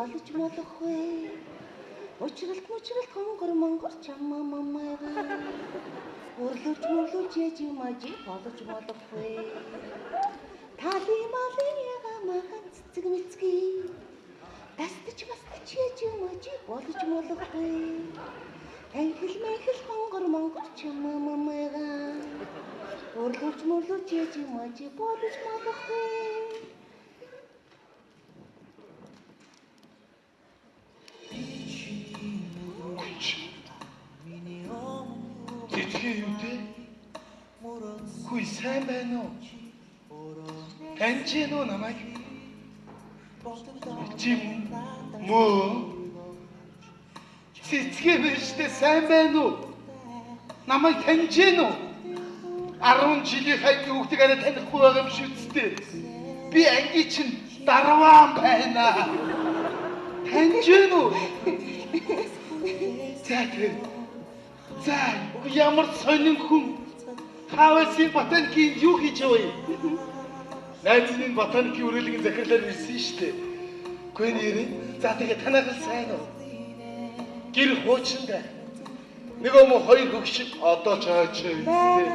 болж болохгүй. Учралт мучралт хонгор монгор чамаа мамайгаа. Өрлөж яаж юм ажи болж болохгүй. Тали мали яга махан цэцэг мэцгий. Тастч бастч яаж юм ажи болж болохгүй. Танхил мэхэл хонгор монгор чамаа мамайгаа. Өрлөж яаж юм ажи болж болохгүй. Тэтгэе юу те? Хүй сайн байна уу? Таньч нөө намайг. Чим мөө. Тэтгэе биштэй сайн байна уу? Намайг таньч нөө? 10 жилийн хайг хүүхдийг арай танихгүй байгаа юм шүү дээ. Би анги чинь дарваан байна. Таньч нөө? За, ямар сонин хүн Хавасын ботаникийн юу хийж яваа юм? Найзын ботаникийн үрэлгийн захирлаар ирсэн шүү дээ. Гүй нэрээ. За тэгээ танайх л сайн уу? Гэр хуучиндаа. Нөгөө мө хоёр хөгшиг одоо чаач үстэй.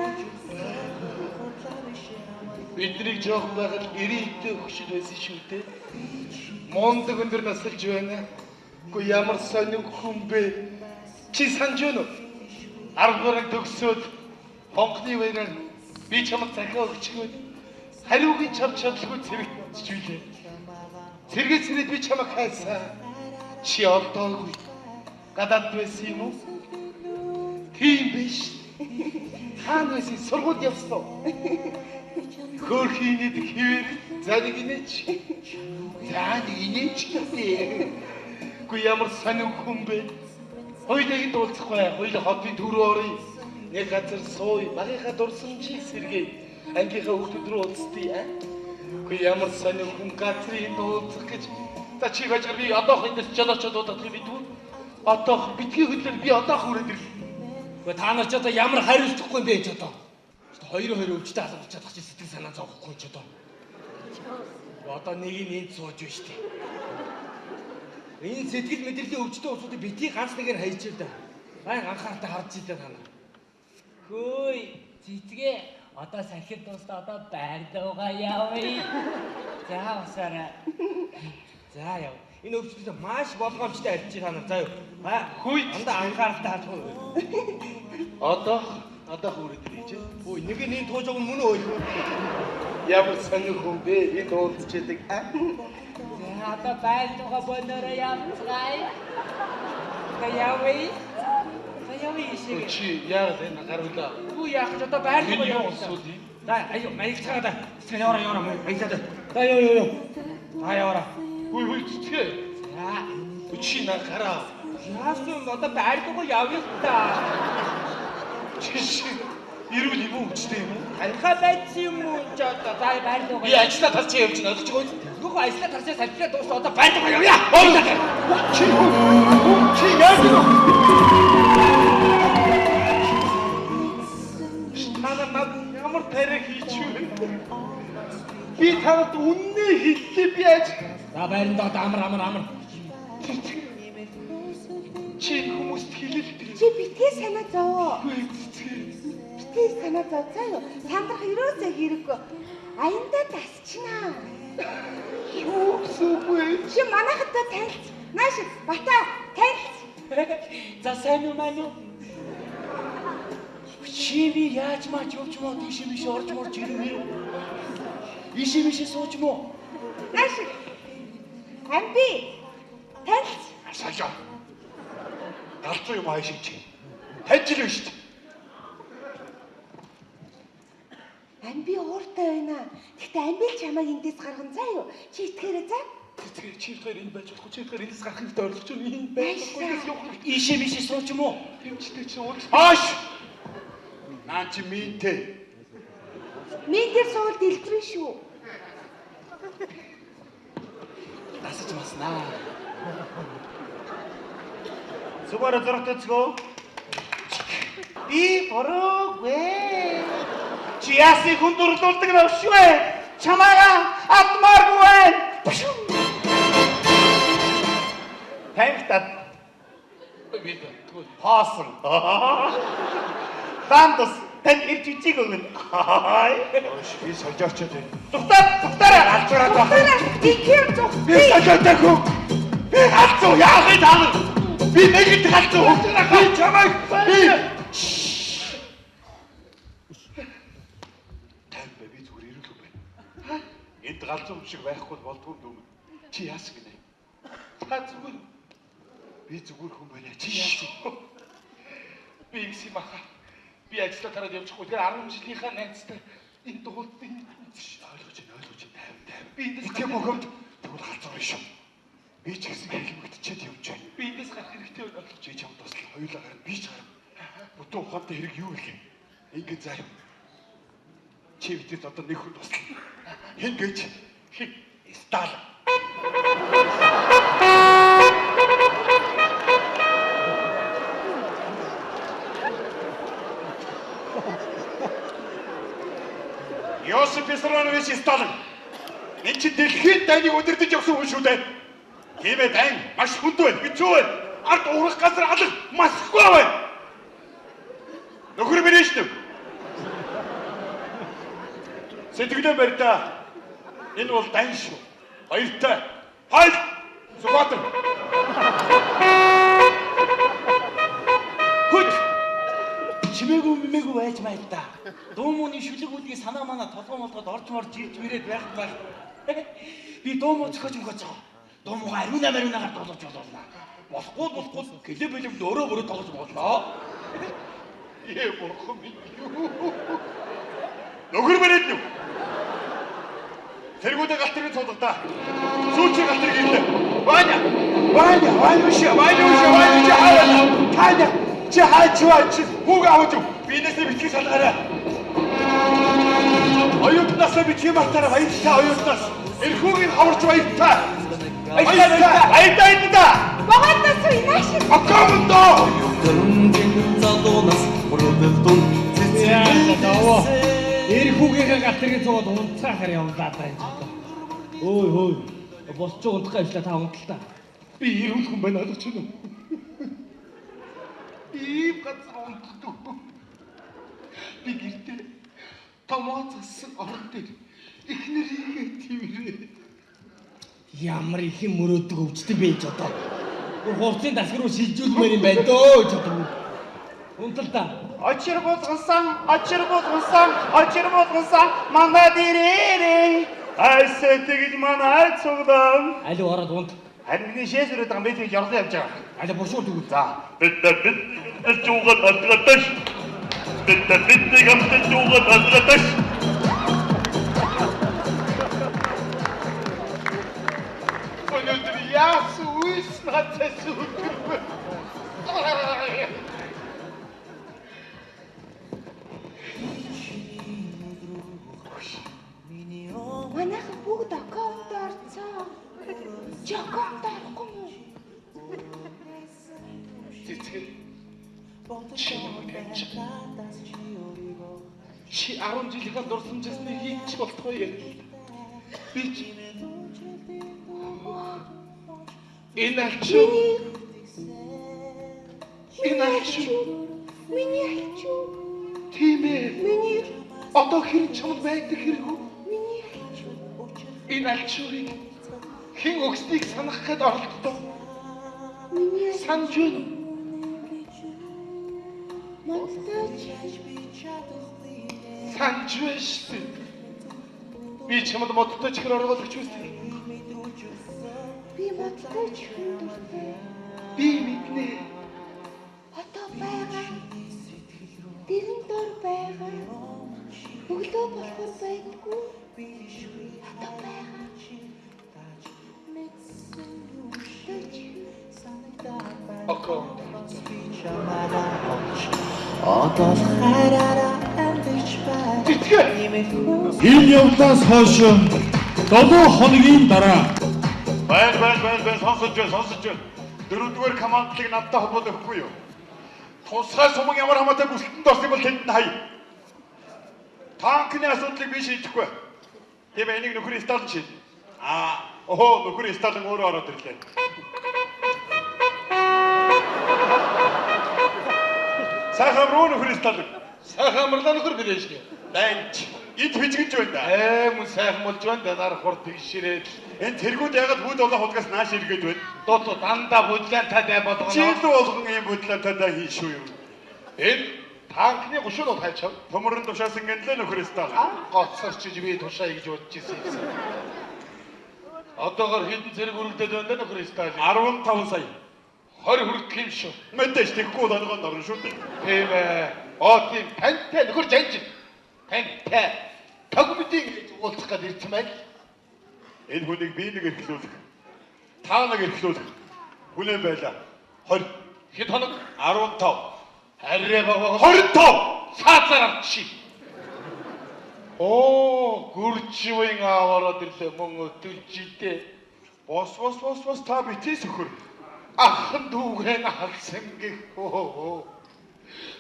Бидний жоохон байхад 90-тэй хөгшиг байсан шүү дээ. Мондөг өндөр насалж байна. Гүй ямар сонин хүн бэ? Чи санаж байна уу? 10 гаруй төгсөөд хонгоны баяраар би чамд захиа өгчгөөд хариугийн чам чадлагүй зэрэгчүүлээ. Сэргээсрээд би чамайг хайсан. Чи олдоогүй. Гадаад байсан юм уу? Тийм биш. Хаана байсан сургууль явсан уу? Хөөрхийнэд хിവэр заник инээч. За нэг инээч гэдэг. Гүй ямар сонин хүн бэ? Хоёулыг дуулцахгүй. Хоёул хотын төв рүү оръё. Нэг газар сууя. Багийнхаа дурсамжийг сэргээе. Ангийнхаа хүүхдүүд рүү уулзтыг аа. Гүй ямар сонин хүн газрын дуулцах гэж. За чи бажгаар би одоох эндээс жолоочод удах би дүү. Одоох битгий хөдлөр би одоох үрээд ир. Гүй та нар ч одоо ямар хариултахгүй юм бэ ч одоо. Хоёроо өвчтэй алгуулж чадах чи сэтгэл санаа зовхгүй ч одоо. Одоо нэг нь энд сууж байна шүү дээ. Энэ сэтгэл мэдрэлийн өвчтөе усуудыг битгий ганц нэгээр хайж л да. Байн анхааралтай харж ийлээ та нар. Хөөй, цэцгээ одоо сахид дуустаа одоо байрлуугаа явъя. За усаарай. За яв. Энэ өвчтөд маш болгоомжтой арьж та нар. За юу. Хүй андаа анхааралтай харж байгаа. Одоо хүрээд ирээч. Ой, нэг нь энэ туужог нь мөн өө. Ямар сонин хүн бэ? Энд уулзчихдаг. За одоо байрлуугаа бонороо явцгаая. Явъя. Шиг. Чи яагаад энэ гарвлаа? Юу яах гэж одоо байрлуугаа явуулсан. За аюу маяг цагаа да. Сайн яваа маягсаа. За юу. За яваа. Хүй цэцгээ. За. Чи на гараа. Яасан одоо байрлуугаа явъя та. Чи ирүүл юм уу үчтэй юм уу? Алха байцсан юм уу ч одоо за байрлуугаа. Би ажиллаа тарч явж байна. Олж гоо. Нөгөө ажиллаа тарчаа салбираа дуусна одоо байрлуугаа явъя. Чи яа гэнэ? Ямар тарих хийчихвэ? Би танад үннээ хэллээ би яаж. За байранд одоо амар. Чи хүмүүст хэлэл. Чи битгий санаа зовоо. Битгий санаа зовцоо. Сандрах ерөөсөө хэрэггүй. Аяндаа тасчнаа. Юу гэсэн бэ? Чи манайхтай танилц. Нааш бата танилц. За сайн уу маань юу? Чи би яаж маач явж моо тийш биш орж морж ирмээ. Иши сууж моо. Нааш. Амби. Танилц. Асаажаа. Галзуу юм аашиг чи. Таньж л биш. Амби ууртай байна. Гэхдээ амби л чамайг эндээс гарган заа юу? Чи итгээрэй заа. Тэтгэр чи хоёр энэ байж болохгүй. Чи хоёр энэс гарахыг доорлож байна. Энэ байхгүй гэж явах. Иши сууж моо. Хэмжтэй чи уул. Ааш. Наа чи минтэй. Минтер суул дэлбэрэн шүү. Тасаж маснаа. Сувара зөрөгтэйцгөө. Би бороогүй. Чи яасыг хүндүрлүүлдэг навшгүй. Чамаага атмааргүй. Танхтад Би тэгвэл хоосон. Тандас тань ирж үжиг өгнө. Би сожоочод байна. Дугтаараа алчраад байна. Ихээр зүг. Би сожоодаг хөө. Би галзуу яахыг таана. Би нэгт галзуу хөвчнаа. Би чамайг би Тань би зүгээр ирүүлэх байна. Энд галзуу шиг байхгүй болдгүй юм. Чи яасан гинэ? та зүгээр Би зүгээр хүн байна. Чи яасан? би ингэсэн баха. Би ажлаа тараад явчихгүй. Тэгэхээр 10 жилийнхаа найзтай энэ дуултын Ойлгож байна. Тайван. би эндээс Итгэм өгөмд тэгвэл галзуу шүү. Би ч гэсэн хэлмэгдчихэд явж байна. би эндээс гарах хэрэгтэй байна. Чи чам туслал хоёулаа гарна. Би ч гарна. Бүтэн ухаантай хэрэг юу вэ? Ингээд заа. Чи бидэд одоо нэг хүн туслал. Хэн гэж? Стал. Йосип Виссарионович Сталин. Энд чи дэлхийн дайныг удирдах явсан хүн шүү дээ. Тийм ээ дайн маш хүнд байна. Хэцүү байна. Ард урах газар алга масгүй байна. Нөхөр минь шүү. Сэтгэлээ барь та. Энэ бол дайн шүү. Баяртай. Хайл. Сүбатан. Хүч. Чимээгүй байж маяг та. Дуу мууны шүлэг үүдгийн санаа манаа толгой молгоод орж морж ирж мэрээд байх байх. Би дуу муу зөхөж байгаа. Дуу муугаа ариунаагаар тоглож болно. Болохгүй гэлээ бэлэмд өөрөө тоглож болно. Ээ бурхан минь юу. Нөхөр бариад юу? Тэргүүдээ галтэргийн цодгоо. Сүүчийн галтэрг ирлээ. Ваня чи хаваа. Таня чи хаач хүүг аваад юу? Биенээсээ битгий салгаарай. Оюутнаас битгий мартаараа баярлалаа оюутнаас. Эрхүүгийг хаварч баярлалаа. Баярлалаа. Багтаас инаш. Аккаунто. Эрхүүгийнхээ галтэргийн цугаад унцаахаар явлаа даа. Хөөе. Босч унтах ажлаа та унталтаа. би ирүүл хүн байна ойлгож байна уу? Ийм газар унтдаг. Би гэртээ томоо зассан орон дээр эхнэрийгээ твэрээ. Ямар их юм мөрөөдөг өвчтөн байж одоо. Хурцын дасгар руу шилжүүлмээр юм байна дөө ч одоо. Унталтаа. Очир бузгансан манад ирээрээ. Айсаа тэгж манай цуглаа. Али ороод унт. Харин миний шээс өрөөд байгаа юм би тэг явж байгаа. Али бушуур тэгвэл. За. Бид жуугаад алгадаж. Бид гамт жуугаад алгадаж. Өнөөдөр яас үйс надад сүргэрвэ. Манайхан бүгд аккаунт орцоо. Чи аккаунт орохгүй юу? Цэцгээ. Чи 10 жилийнхаа дурсамжсны хийч болтгоо яа. Би ч энэ ачуу. Миний ачуу. Тийм ээ. Миний Одоо хэрэг чамд байдаг хэрэг үү? миний ачуу. Энэ ачуурыг хэн өгснийг санах гээд оролддог. Миний Санж байна. мантаж. Санж байна шүү дээ. Би чамд модтой чихэр оргоод өгч үстэй. Би мантаж хүндүртэй. Би мэднэ. Одоо байгаа. Дэрэн дор байгаа. Өглөө болохоор байдгүй. Одоо байгаа. Аккаунт. Энэ явдлаас хойш 7 хоногийн дараа Байна. Сонсож байна. Дөрөвдүгээр командлыг надтай холбоод өгөхгүй юу? Тусгай сумаг ямар хамаатай бүсэлтэнд орсон бол тэнд нь хай. Танкны асуудлыг би шийдэхгүй. Тийм энийг нөхөр Сталин шийд. Нөхөр Сталин өөрөө ороод ирлээ. Сайхан руу нөхөр сталин. Сайхан амарлаа нөхөр билээ шүү. Данч. Энд хижгэж байна. Мөн сайхан болж байна да нар хурд тэгшрээд. Энэ тэргүүд ягаад хүүд олон худгаас нааш иргээд байна? Дото дандаа бодлаантай дай болгоно. Жил болгон ийм бодлоотой даа хийн шүү юм. Энэ танкны гушуунууд хайчав. Төмөрн тушаасан гэнлээ нөхөр сталин. Гоцсорч би тушаая гэж бодож ирсэн юм. Одоогор хэдэн зэрэг өргөдөд байна да нөхөр сталин. 15 сая. 20 хүрэх юм шүү. Мэдээж тэггүй болгонд орно шүү дээ. Тийм ээ. Тийм тантай нөхөр жанж. Тантай тагмдыг гэж уулзах гээд ирсэн байл. Энэ хүнийг би нэг эрхлүүлэх. Та нэг эрхлүүлэх. Хүнээ байлаа. 20. Хэд хоног? 15. Арай бага 25. цаацаар авчи. Гүрчвэн аваад ирлээ мөн өтөлжидээ. Бос та битээ сөхөр. Ахын дүүгэн халсан гэхөө.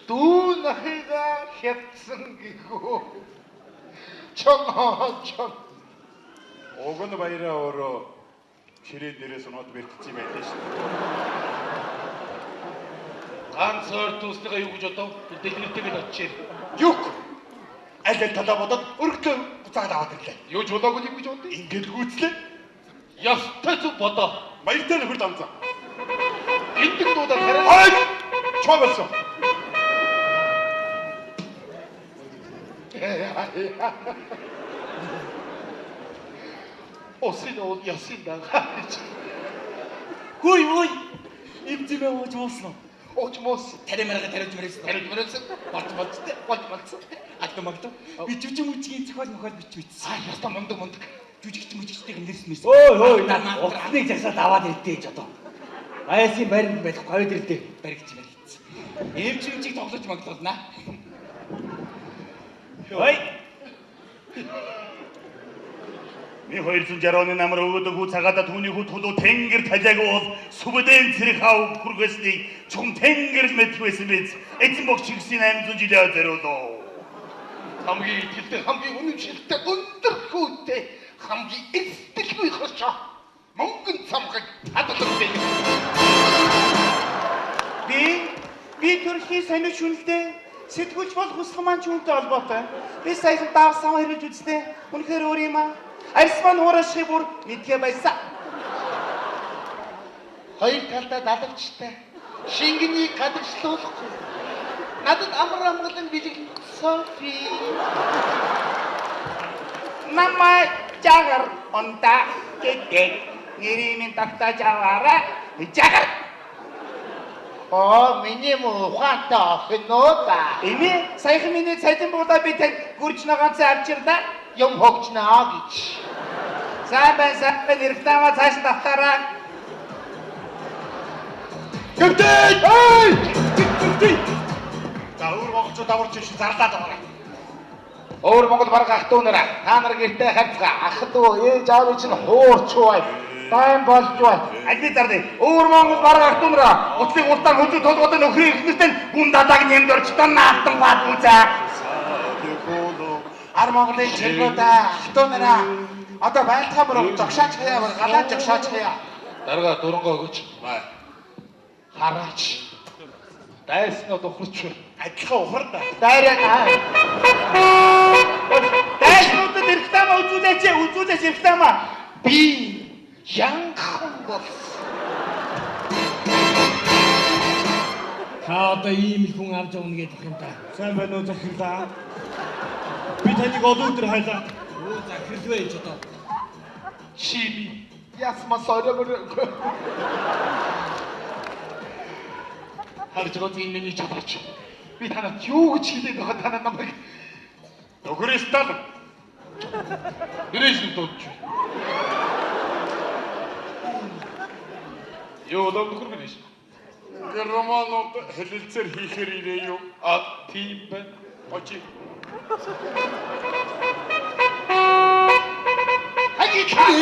Дүү нахига хятсан гэхөө. Чон. Огон баяраа өөрөө ширээ дээрээс унаад бэлтцээ байлаа шүү. Ганц өөр төслөг юу гэж бодов? Дэлгэртэйг очив. Юг. Аль талаа бодоод өргөдөө буцаад аваад ирлээ. Юу ч болоогүй юм гэж бодъё. Ингээд гүйцлээ. Ястай зүг бодоо. Баяртай нөхөр дамзаа. Эндэг дуудаад хараа. Хой! Чоолсон. Осин ясин да. Хөөе. Имзэмээ ууж ууснаа. Очмос. Таримарга тариуж мэрсэн. Болцсон. Магтаа. Би жүжиг мүжгийн зохиол бичсэн. Яста мундаг. Жүжигчтэйг нэрс мэс. Ой, утсныг жагсаад аваад ирдээ ч одоо. Айсын баримт байх говьд ирдээ. Баригч. Эмчимчиг тоглож маглуулнаа. Ой. Ми 260 оны намар өгөөдөг хүү цагаада түүний хүү тулуу тэнгэр талиаг бол сүбдэн цэрэг хав хүргэсний чум тэнгэр мэдвэсэн биз эзэн бог чигсийн 800 жилийн зориулоо. Хамгийн ихтэй хамгийн үнэмшилтэй өндөр хөөтэй хамгийн эцэлгүй хөрчөө. Мөнгөн цамхаг хадгалсан. Би төрхий сониуч үнэлдэ. Сэтгүүлч бол хүсэл маань чүнтэй холбоотой. Би саяхан давсан хэрүүлж үзтээ. Үнэхээр өөр юм аа. Арьс маань уурашхи бүр мэдгээ байсан. Хоёр талдаа далавчтай. Шингэнийг гадагшлуулахгүй. Надад амгалан бэлэг Софи. Намайг жагар онта гэдэг нэрийн тогтоож аваарай. Жагар. Миний ухаантай охин нөө та. Эми саяхан миний цалин буудаа би тань гүрч нагаанцаа авчирлаа. Юм хогчнаа гэж. Сайн эргэтаамаа цааш тавтаараа. Капитан! За өөр монголчууд даварч иш зарлаад байгаа. Өөр Монгол бараг ах トゥ нараа та нар гэртээ харьцгаа. Ах トゥ ээж аав чинь хуурч бай. Тайм болж бай. Аль зардыг өөр Монгол бараг ах トゥ нараа утлыг улдаан хөдөө толгойд нөхрийн ихнэртэй гүн дадааг нэмд орчтон наалтан баад үзээ. Ар Монголын чиргүүдээ ах トゥ нараа одоо байлтгаа мөр зогшаач хаяа галаа зогшаач хаяа. Дарга дурангоо өгөөч. Хараач. Дайснаа духарч бай. Адилхан ухар да. Дайраа. Дайснуудад эргэтаамаа үзүүлээч эргэтаамаа. Би янхан бол. Та одоо ийм л хүн авч явна гэж болох юм да. Сайн байна уу захирлаа? Би таныг олон өдөр хайлаа. Өө захирлвэ ч одоо. Чиби. Ясма сорёмөр. Харж байгаа миний чадаач. Би танад юу гэж хэлээд байгаа танаа намайг. Нөхөр сталин. Нэрээс нь дуудаж. Юу нөхөр биш. Романууд хэлэлцээр хийхээр ирээ юу? Тийм байна. Очи.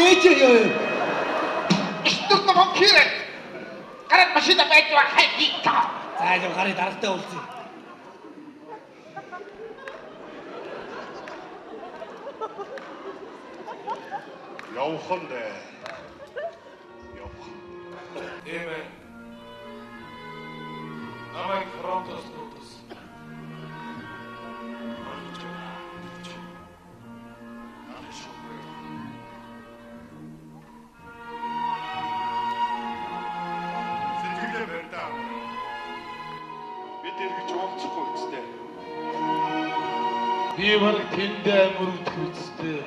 Ээж ёо. Что на вампиры? Гараад машина байж байгаа хайгита. За гарыг дарагтаа уулзъя. Явхан дээ. Явхан. Эмэ. Намайг фронтоос нутас. Сэтгэлээ барьдаа. Бид эргэж уулзахгүй үстэй. Би бараг тэндээ амир үдэх үстэй.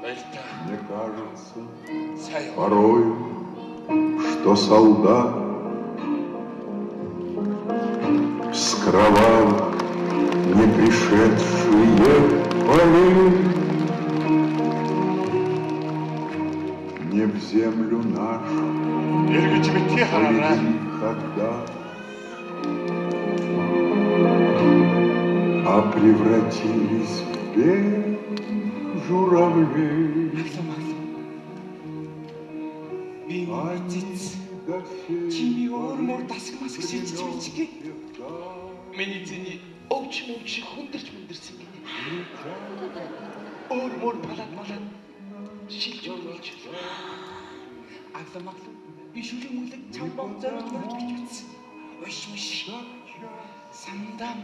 Байлтаа. Мне кажется Сайн. порой, что солдат с кровавых не пришедшие полей не в землю нашу Эргэж битгий хараарай. никогда, а превратились в белых журавлей. Би мэдээч чими өөр дасг масг шилжиж бичгээ. Миний зэний өвч мөвч хүндэрч мэндэрсэн гинэ. Өөр мөр балаад шилж өгч. Аглам би шүлэг мүлэг чамбаа зориулж мөрч гэж бичсэн. Өш миш. Сандам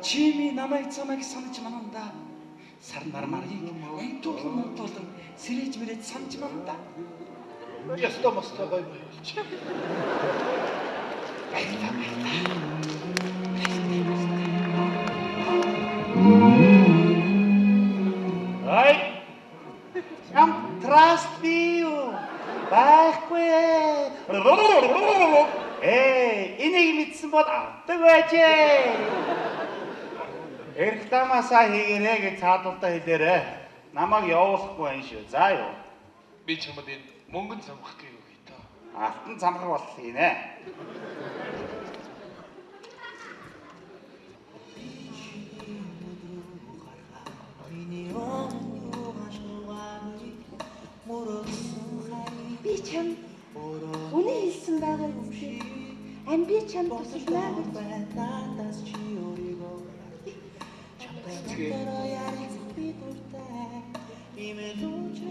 чими намайг цамайг санаж мананда. Сар нармарыг унтуулан сэрэж мэрэж санаж мананда. Ястаа мастаа гой болж. Ай! Ям траст бию. Байхгүй. Энийг мэдсэн бол авдаг байжээ. Рекламасаа хийгэрэй гэж цаадалтаа хэлээрэй. Намайг явуулахгүй юм шүү. За юу. Би чамд энэ мөнгөн замхах гэв хитаа. Алтан замхаг бол хийнэ. Би чам үнэ хэлсэн байгаа юм шиг. Ань би чам тусалнаа гэж.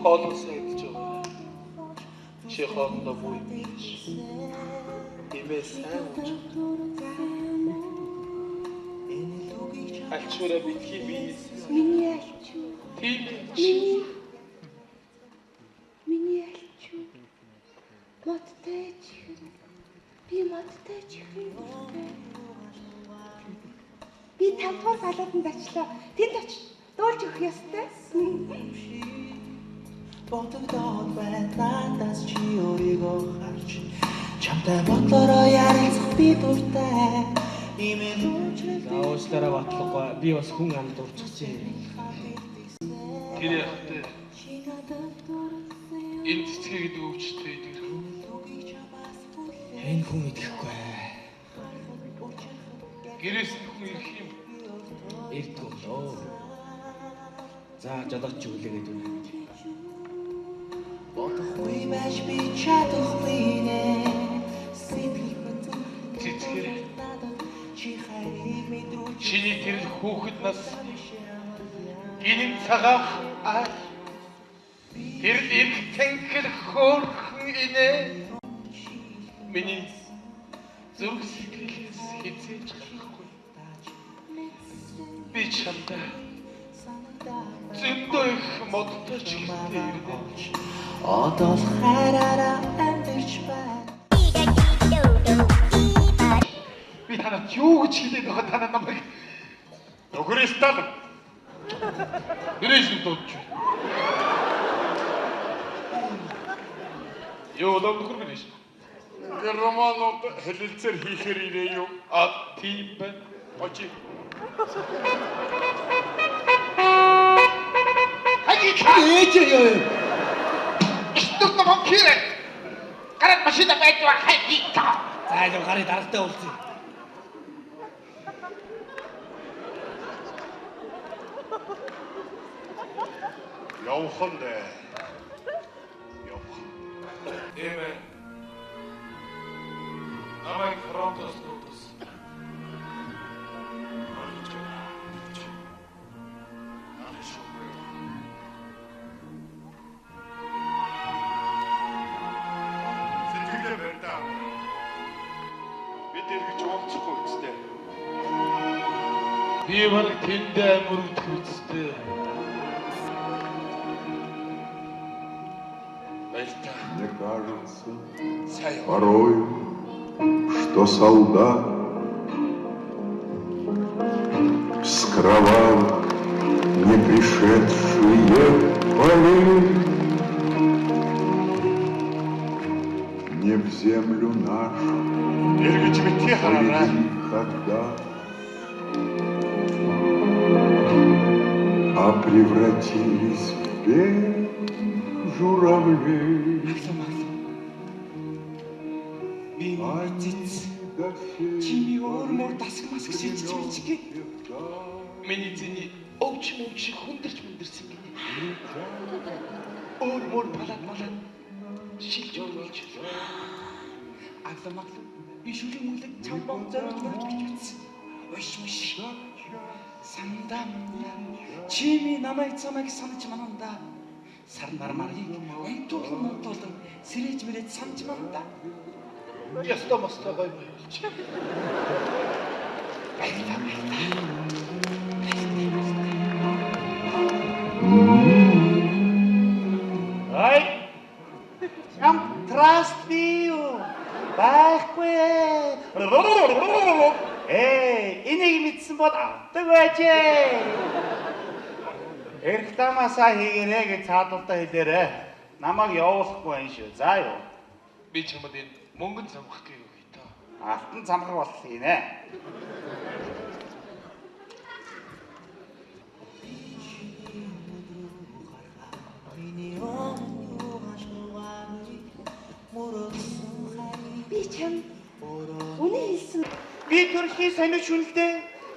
Хоолоос идэж байгаа. Чи хоолндоо бүү юм биш. Имээ сайн гэж. Альчуура битгий биенээс. Миний альчуу. Тийм Миний альчуу. Модтай чихэр. Би модтай чихэр. Би 5 дугаар балууданд очлоо. Тэнд очиж дуулж өгөх ёстой. Ботогдоод байнадаас чи өөрийгөө харж чамтай бодлороо ярилцах би дуртай Уучлаарай батлахгүй. Би бас хүн амд урчихжээ. Тэр яхтай. Энэ цэцгээд өвчтэй дэр. Энэ хүн идэхгүй. Гэрээс нь хүн ирэх юм. Ирдгүй лөө. За жолооч үлээгээд үнэ. бодохгүй байж би чадахгүй нэ Цэцгээ. Чиний тэр хүүхэд нас гинэн цагаах ай. Тэр их тэнгэр хөөрхөн инэ. Миний зүрх сэтгэлээс хизээж гарахгүй. Би чамдаа зөндөө их модтой ч ихтэй ирнэ. одоо л хараараа амьдэрч байна Би танад юу гэж хэлээд байгаа танаа намайг Нөхөрөөс тал. нэрээс нь дуудаж байна. Юу л нөхөр биш. Тэр романууд хэлэлцээр хийхээр ирээ юу? А тийм байна. Очи. Ээж ёо. Что на вампире? Гараад машина байдгаа хайдаа. За яг гарыг дарагтай уулзъя. Явхан дээ. Явхан. Эмэ. Намайг фронтоос нутас. эргэж уулзахгүй үстэй. Би бараг тэндээ мөрөгдөх үстэй. Мне кажется Сайн. порой, что солдат с кровавых не пришедшие полей не в землю нашу Эргэж битгий хараарай. когда, а превратились в белых журавлей. Чими өөр дасг масг шийдэж бичгээ. Миний зэний өвч мөвч хүндэрч мэндэрсэн гинэ. Өөр мөр малаад шилж өгөөч. Агламаг би шүлэг мүлэг чамбам зориг мөрч гэж бичсэн. Уш. Сандаа чими намайг цамайг санаж мананда. Сарнар маргийг онтуулан сэрэж мэрэж санаж мананда. Ястаа мастаа гой болж. Ай! Ям траст бию. Байхгүй. Энийг мэдсэн бол авдаг байжээ. Эрх тамасаа хийгэрээ гэж цаадалтаа хэлээрэ. Намайг явуулахгүй юм шүү. За юу. Би чамд энэ мөнгөнд замгах гээгүй таа. Алтан замхаг бол хийнэ. Би чам үнэ хэлсэн. Би төрхий сониуч үнэлдэ.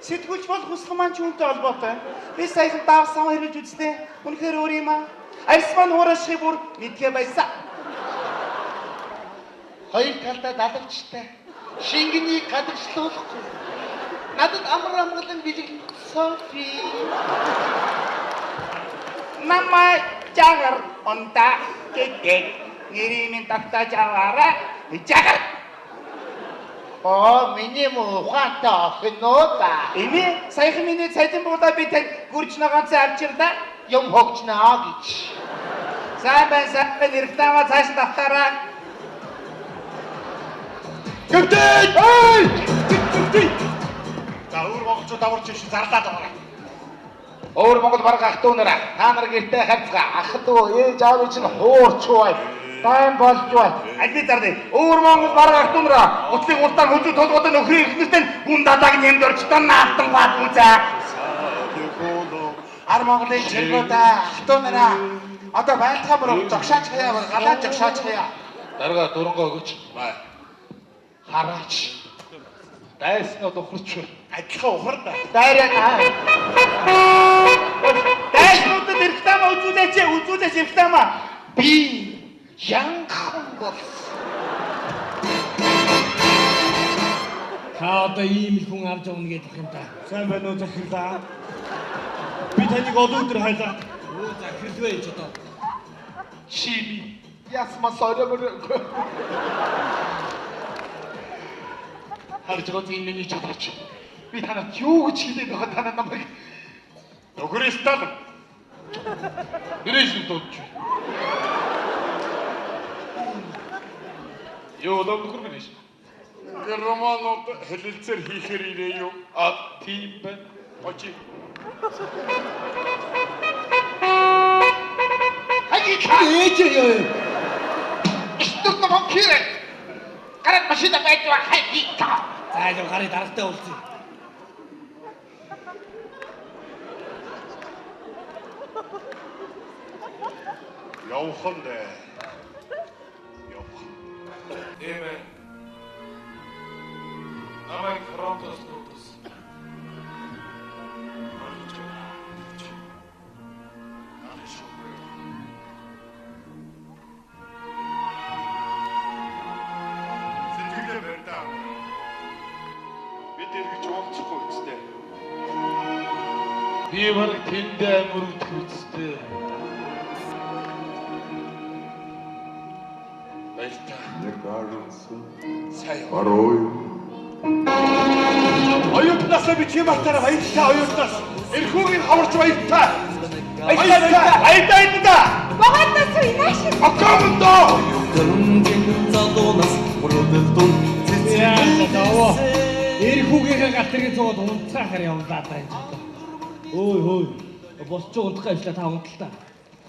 Сэтгүүлч бол хүсхэн маань чүнтэй холбоотой. Би саяхан давсан хэрүүлж үзтээ. Үнэхээр өөр юм аа. Арьс маань хуурашхи бүр мэдгээ байсан. Хоёр талдаа далавчтай. Шингэнийг гадагшлуулахгүй. Надад амар амгалан бэлэг Софи. Намайг жагар онта гэдэг нэрийн татаж аваарай. Жагар. Миний ухаантай охин уу та. Эми саяхан миний цайдан буудаа би тань гүрж нагаанцаа авчирлаа. Юм хогчнаа гэж. Сайн байна нэрхтаава цааш давтаарай. Капитан! За өөр монголчууд даварч ивш зарлаад байгаа. Өөр Монгол бараг ах トゥ нараа та нар гэртээ харьцгаа ах トゥ ээж аав чинь хуурч бай. Тайм болж бай. Аль зарны өөр монгол бараг ах トゥ нараа утлыг улдаан хөдөө толгойд нөхрийн ихнэртэй гүн дадааг нэмд орчтон наалтан бат үзээ. Ар Монголын чиргүүдээ ах トゥ нараа одоо байлтгаа бүр зогшооч хаяа бүр галаа зогшооч хаяа. Дарга дурангоо өгөөч. Бай. Хараач. Дайснаа духарч бай. Адилхан ухарда. Дайраа. Дайснуудад эрхтамаа үзүүлээч эрхтамаа. Би янхан бол. Та одоо ийм их хүн авч явна гэдэг юм та. Сайн байна уу захирлаа? Би таныг олон өдөр хайлаа. Өө захирлвэ ч одоо. Чими. Ясмас оройгоо. Харж байгаа тийм миний чадварч. Би танад юу гэж хэлээд байгаа танаа намайг. Нөхрөөс тал. Ирээш дуудч. Юу нөхөр биш. Романууд хэлэлцээр хийхээр ирээ юу? Тийм байна. Очи. Ээж ёо. Что там кире? Гараад машина байдаг хайгита. За яг гарыг дарагтай уулзъя. Явхан дээ. Явхан. Эмэ. Намайг фронтоос дуудсан. Сэтгэлээ барьдаа. Бид эргэж уулзахгүй үстэй. Би бараг тэндээ мөрөгдөх үстэй. Мне кажется, Сайн. порой, Оюутнаас би тийм атаараа баярлалаа оюутнаас. Эрхүүгийн хаварч баярлалаа. Баярлалаа. Богоодоос инашин. Акамдо. Яа, эрхүүгийнхээ галтрын цогод унтахаар явлаа даа энэ. Ой хөөе. Босч унтах ажилла та унталтаа.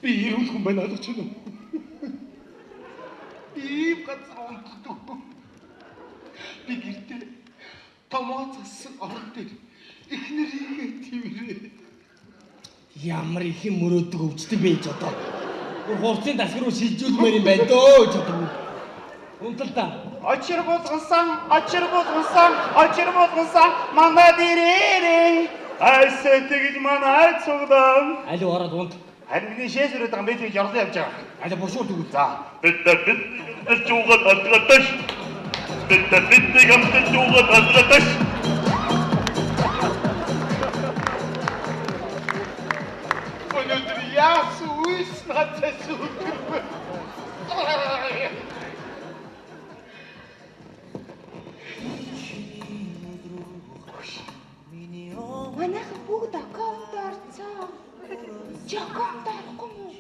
Би эрүүл хүн байна ойлгож байна уу? Ийм газар унтдаг. Би гэртээ томоо зассан орон дээр эхнэрийгээ тэрвэрээ. Ямар их юм мөрөөдөг өвчтөн байж одоо. Хурцын дасгар руу шилжүүлмээр юм байна дөө ч одоо. Унталтаа. Очир болгосон манад ирээрээ. Айсаа тэгж манай цуглаа. Аль ороод унт. Харин миний шээс өрөөд байгаа мэт явж байгаа. Аль бошуур дүү. За. Бид жуугаад алгадаш. Бид гамт жуугаад алгадаш. Өнөөдөр яас үйс надаас үгүй. Манайхан бүгд аккаунт орцсон. Чи аккаунт орохгүй юу?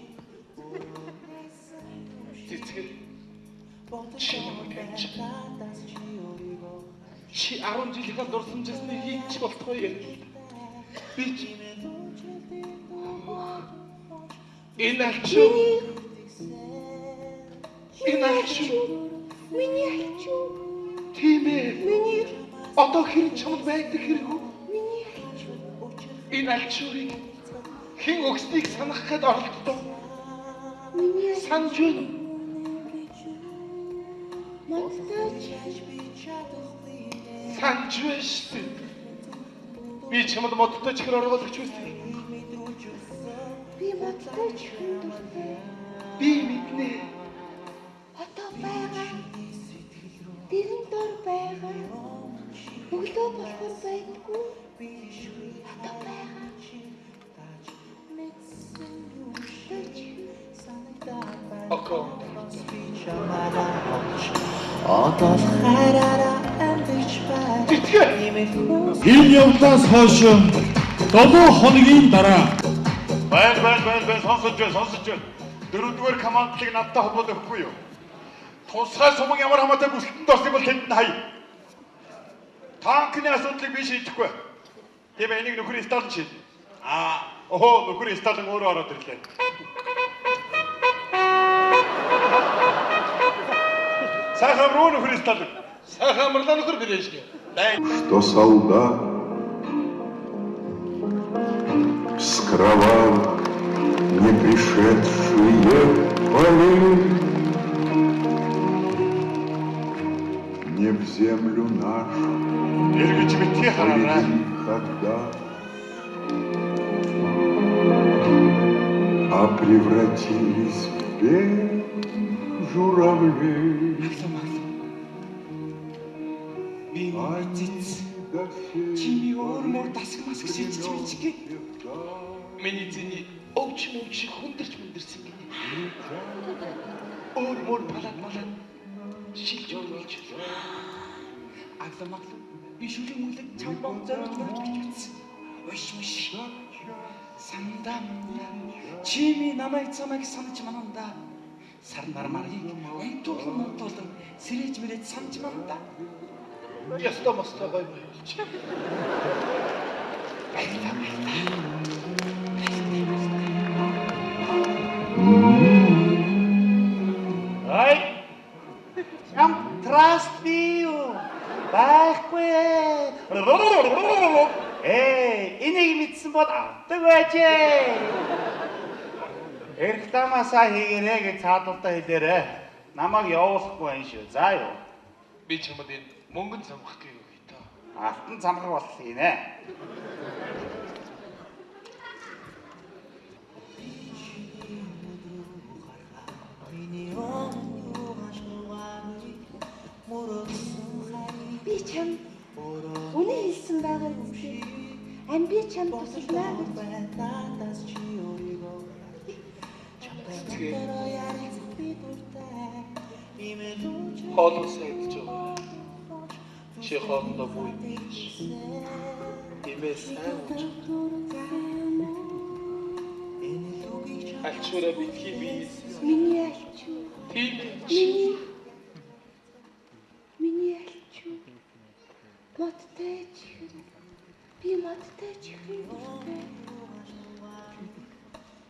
Цэцгэр. Чи 10 жилийнхаа дурсамжсны хийч болтгоо юм. Би ч энэ ачуу. Миний ачуу. Тийм ээ. Миний Одоо хэрэг чамд байдаг хэрэг үү? миний ачуу. Энэ ачуурыг хэн өгснийг санах гээд оролддог. Миний Санж байна. модтойч. Санж байна шүү дээ. Би чамд модтой чихэр оргоод өгч үзтээ. Би модтойч хүндэртэй. Би мэднэ. Одоо байгаа. Дэрэн дор байгаа. Өглөө болохоор байдгүй. Одоо байгаа. Окей. Одоо хараараа амьдч бай. Энэ явдлаас хойш 7 хоногийн дараа Байна сонсож байна. Дөрөвдүгээр командлыг надтай холбоод өгөхгүй юу? Тусгай суман ямар хамаатай бүсэлтэнд орсон бол тэнд хай. Танкны асуудлыг би шийдэхгүй. Тийм ээ, энийг нөхөр Сталин шийд. Нөхөр Сталин өөрөө ороод ирлээ. Сайхан руу нөхөр Сталин. Сайхан амрлаа нөхөр Бережки. Что солдат с кровавых не пришедшие полей не в землю нашу Эргэж битгий хараарай. когда, а превратились в белых журавлей. Чими өөр дасг масг шийдэж бичгээ. Миний зэний өвч хүндэрч мөндөрсөн гинэ. Өөр малаад шилж өгч. Агламаг би шүлэг мүлэг чамбаг зориг мөрч бичсэн. Иш. Сандаа чими намайг санаж мананда. Сарнар маргийг унтуулан сэрэж мэрэж санаж мананда. Ястаа мастаа гой байж. Ай. Ям траст бию. Байхгүй. Энийг мэдсэн бол авдаг байжээ. Эрх тамасаа хийгэрээ гэж цаадалтаа хэлээрэ. Намайг явуулахгүй байна шүү. За юу. Би чамд энэ мөнгөнд замгах гэв тоо. Алтан замгах бол хийнэ. Би чам үнэ хэлсэн байгаа юм шиг. Би чам туслаа гэж. Хоолоо сайдж байгаа. Чи хоорондоо буу юм биш. Имээ сайн уу? Альчуураа битгий бий. Миний альчуу. Тийм. Миний альчуу. Модтай чихэр. Би модтай чихэр.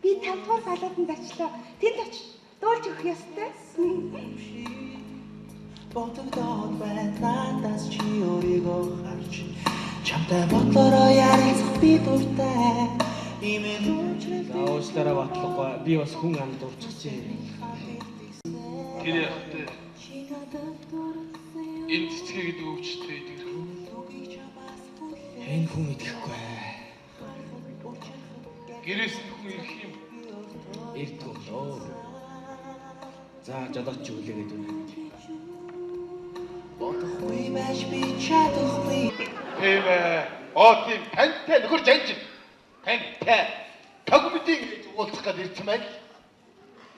Би 5 дугаар салаатанд очлоо. Тэнд очиж дуулж өгөх ёстой. Бодогдоод байна надаас чи өөрийгөө харж чамтай бодлороо ярилцах би дуртай Уучлаарай батлахгүй. Би бас хүн ам дурчихжээ. Тэр яхтай. Энэ цэцгийг өвчтэй идэх. Энэ хүн идэхгүй. Гэрээс нь хүн ирэх юм. Ирдгүй лөө. За жадаач үлээгээд үнэ. бодохгүй байж би чадахгүй Тийм тантай нөхөр жанж. Тантай тагмдыг уулзах гэж ирсэн байл.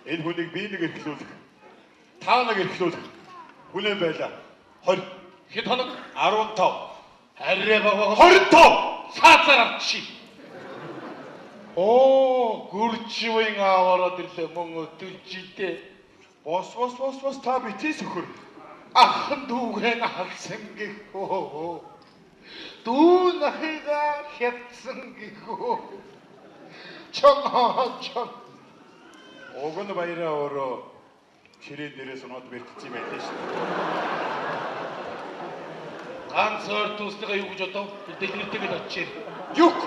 Энэ хүнийг би нэг эрхлүүлэх. Та нэг эрхлүүлэх. Хүлээн байлаа. 20. Хэд хоног? 15. Арай бага 25. Саацаар авчи. Гүрчивэн аваараад ирлээ мөн өтөлжидээ. Бос та битээ сөхөр. Ахын дүүгэн харсан гэх. Дүү нахига хятсан гэх. Чон. Огон баяраа өөрөө ширээ дээрээс унаад бэртцсэн байлээ шүү. Ганц өөр төслөгөө юу гэж бодов? Дэлгэртэйгээ очив. Юг.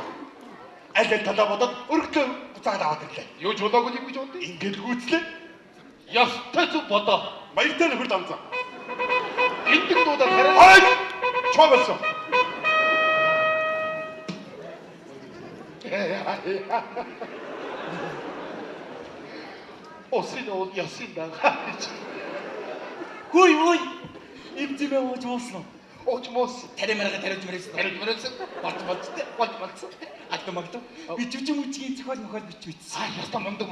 Аль талаа бодоод өргөдөө буцаад аваад ирлээ. Юу ч болоогүй юм гэж бодъё. Ингээд гүйцлээ. Ястай зүг бодоо. Баяртай нөхөр дамзаа. Эндэг дуудаад хараа. Ай! Чоолсон. Осын ол ясын даа. Хөөе. Имзэмээ ууж уусан. Очмос. Таримарга тариуж мэрсэн. Болцсон. Магтаа. Би жүжиг мүжгийн зохиол бичиж бичсэн. Яста мундаг.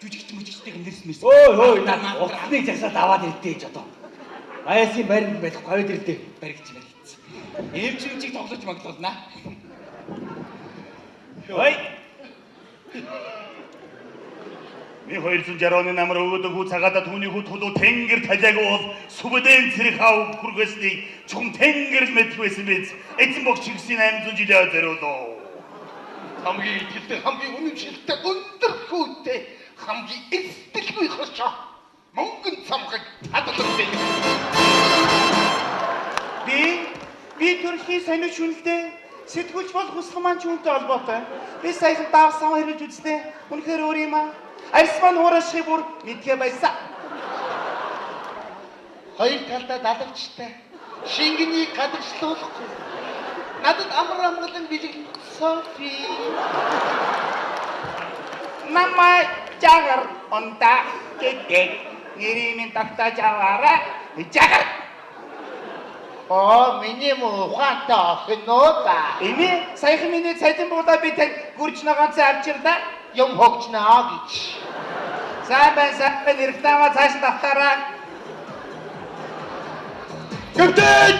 Жүжигчтэйг нэрс мэс. Ой. Утсныг жагсаад аваад ирдээ ч одоо. Айсын баримт байх говьд ирдээ. Баригч. Эмчимчиг тоглож маглуулнаа. Ой. Ми 260 оны намар өгөөдөггүй цагаатаа түүний хүүд хулуу тэнгэр талиагүй бол сүбэдэн цэрэг хав хүргэсний чухам тэнгэрл мэдэх байсан биз. Эзэн богч чигсийн 800 жилийн зориулоо. Хамгийн итгэлтэй, хамгийн үнэмшилтэй, өндөр хөөтэй, хамгийн эцэлгүй хөрчөө. Монгон цамхаг хадгалсан. Би төрхийн сониуч хүнэлтэй сэтгүүлч бол хүсхэн маань чүнтэй холбоотой. Би саяхан давсан хэрүүлж үзтээ. Үнэхээр өөр юм аа. Арьс маань уурашхи бүр мэдгээ байсан. Хоёр талдаа далавчтай. Шингэнийг гадагшлуулахгүй. Надад амгалан бэлэг Софи. Намайг жагар онта гэдэг нэрийн тогтоож аваарай. Жагар. Миний ухаантай охин уу та. Эми саяхан миний цалин буудаа би тань гүрж нагаанцаа авчирлаа. Юм хогчнаа гэж. Сайн байна. Нэрхтаава цааш тавтаараа. Гүртэй!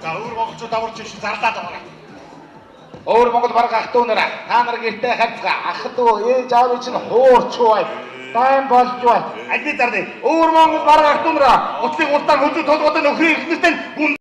Өөр монголчууд аварч иш зарлаад байгаа. Өөр Монгол бараг ах トゥ нараа та нар гэртээ харьцгаа ах トゥ ээж аав чинь хуурч бай. Тайм болж бай. Аль би зарлаа. Өөр монгол бараг ах トゥ нараа утлыг улдаан хөлөө толгойд нөхрийн ихнэстэн